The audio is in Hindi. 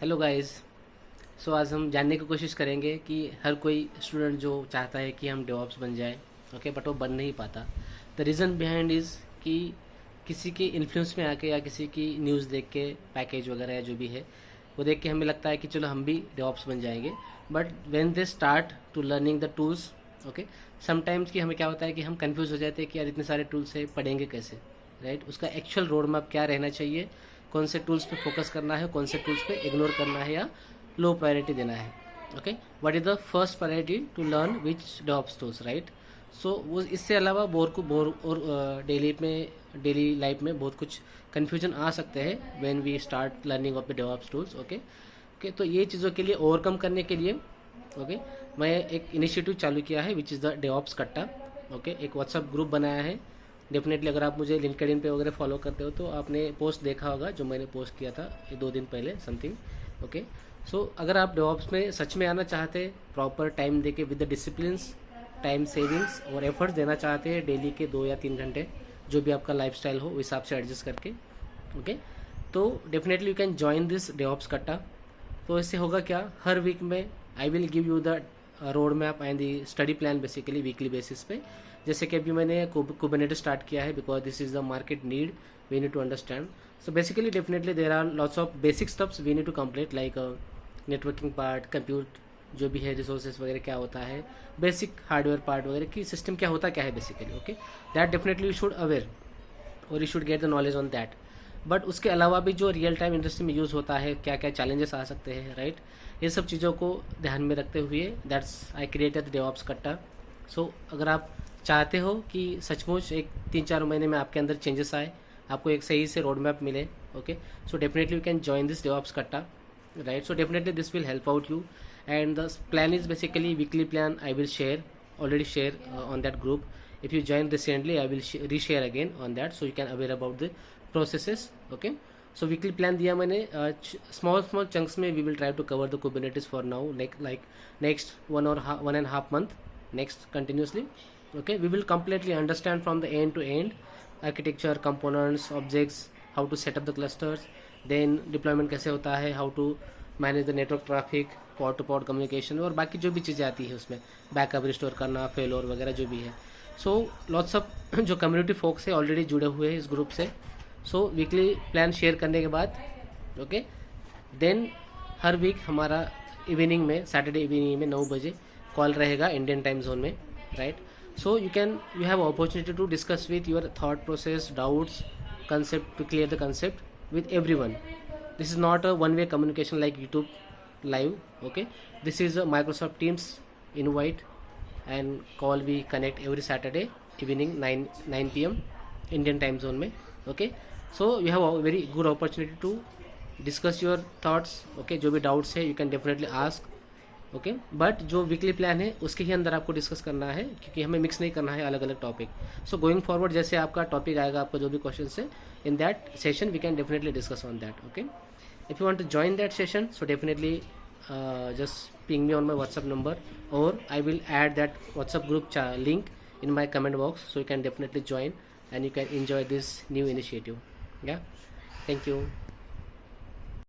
Hello guys. सो आज हम जानने की कोशिश करेंगे कि हर कोई स्टूडेंट जो चाहता है कि हम डेवऑप्स बन जाए, ओके, बट वो बन नहीं पाता। द रीज़न बिहाइंड इज़ कि किसी के इन्फ्लुएंस में आके या किसी की न्यूज़ देख के, पैकेज वगैरह या जो भी है वो देख के हमें लगता है कि चलो हम भी डेवऑप्स बन जाएंगे। But when they start to learning the tools, okay, sometimes कि हमें क्या होता है कि हम कंफ्यूज हो जाते हैं कि यार इतने सारे टूल्स है, पढ़ेंगे कैसे, राइट? उसका एक्चुअल रोड मैप क्या रहना चाहिए, कौन से टूल्स पे फोकस करना है, कौन से टूल्स पे इग्नोर करना है या लो प्रायोरिटी देना है। Okay, what is the first priority to learn which DevOps tools, right? So वो इससे अलावा बोर और डेली लाइफ में बहुत कुछ कन्फ्यूजन आ सकते हैं when we start learning of the DevOps tools. Okay okay, तो ये चीज़ों के लिए ओवरकम करने के लिए ओके मैं एक इनिशिएटिव चालू किया है विच इज़ द डेवऑप्स कट्टा। ओके, एक व्हाट्सअप ग्रुप बनाया है। डेफिनेटली अगर आप मुझे लिंक्डइन पे वगैरह फॉलो करते हो तो आपने पोस्ट देखा होगा जो मैंने पोस्ट किया था ये 2 दिन पहले समथिंग। ओके, सो अगर आप डेवऑप्स में सच में आना चाहते हैं, प्रॉपर टाइम देके with the disciplines, time savings और एफर्ट्स देना चाहते हैं, डेली के 2 या 3 घंटे जो भी आपका लाइफस्टाइल हो उस हिसाब से एडजस्ट करके, ओके, तो definitely you can join this DevOps Katta. तो इससे होगा क्या, हर वीक में I will give you the road map and the study plan basically weekly basis पे। जैसे कि अभी मैंने कुबरनेटिस स्टार्ट किया है because this is the market need, we need to understand. So basically definitely there are lots of basic steps we need to complete like networking part, compute जो भी है, रिसोर्सेज वगैरह क्या होता है, बेसिक हार्डवेयर पार्ट वगैरह की सिस्टम क्या होता क्या है basically. Okay, that definitely you should aware और you should get the knowledge on that. But उसके अलावा भी जो रियल टाइम इंडस्ट्री में यूज़ होता है, क्या क्या चैलेंजेस आ सकते हैं, राइट, ये सब चीज़ों को ध्यान में रखते हुए दैट्स आई क्रिएटेड डेवऑप्स कट्टा। सो अगर आप चाहते हो कि सचमुच एक 3-4 महीने में आपके अंदर चेंजेस आए, आपको एक सही से रोड मैप मिले, okay, so definitely you can join this DevOps Katta, right? So definitely this will help out you and the plan is basically weekly plan I will share, already share on that group. If you joined recently I will reshare again on that so you can aware about the processes. Okay, so weekly plan दिया मैंने, small chunks में we will try to cover the Kubernetes for now, like next 1.5 month next continuously. Okay, we will completely understand from the end to end architecture, components, objects, how to set up the clusters, then deployment कैसे होता है, how to manage the network traffic, pod to pod communication और बाकी जो भी चीज़ें आती है उसमें, बैकअप रिस्टोर करना, फेलोर वगैरह जो भी है। सो लॉट्स ऑफ जो कम्युनिटी फोक्स है ऑलरेडी जुड़े हुए हैं इस ग्रुप से। सो वीकली प्लान शेयर करने के बाद ओके देन हर वीक हमारा इवनिंग में, सैटरडे इवनिंग में 9 बजे कॉल रहेगा इंडियन टाइम जोन में, right? So you have opportunity to discuss with your thought process, doubts, concept, to clear the concept with everyone. This is not a one way communication like YouTube live. Okay, this is a Microsoft Teams invite and call. We connect every Saturday evening 9 p.m. Indian time zone में. Okay, so you have a very good opportunity to discuss your thoughts. Okay, जो भी doubts है you can definitely ask. Okay, but जो वीकली प्लान है उसके ही अंदर आपको डिस्कस करना है क्योंकि हमें मिक्स नहीं करना है अलग अलग टॉपिक। सो गोइंग फॉरवर्ड जैसे आपका टॉपिक आएगा, आपका जो भी क्वेश्चन है in that session we can definitely discuss on that. Okay, if you want to join that session so definitely just ping me on my WhatsApp number और I will add that WhatsApp group link in my comment box so you can definitely join and you can enjoy this new initiative. Yeah, thank you.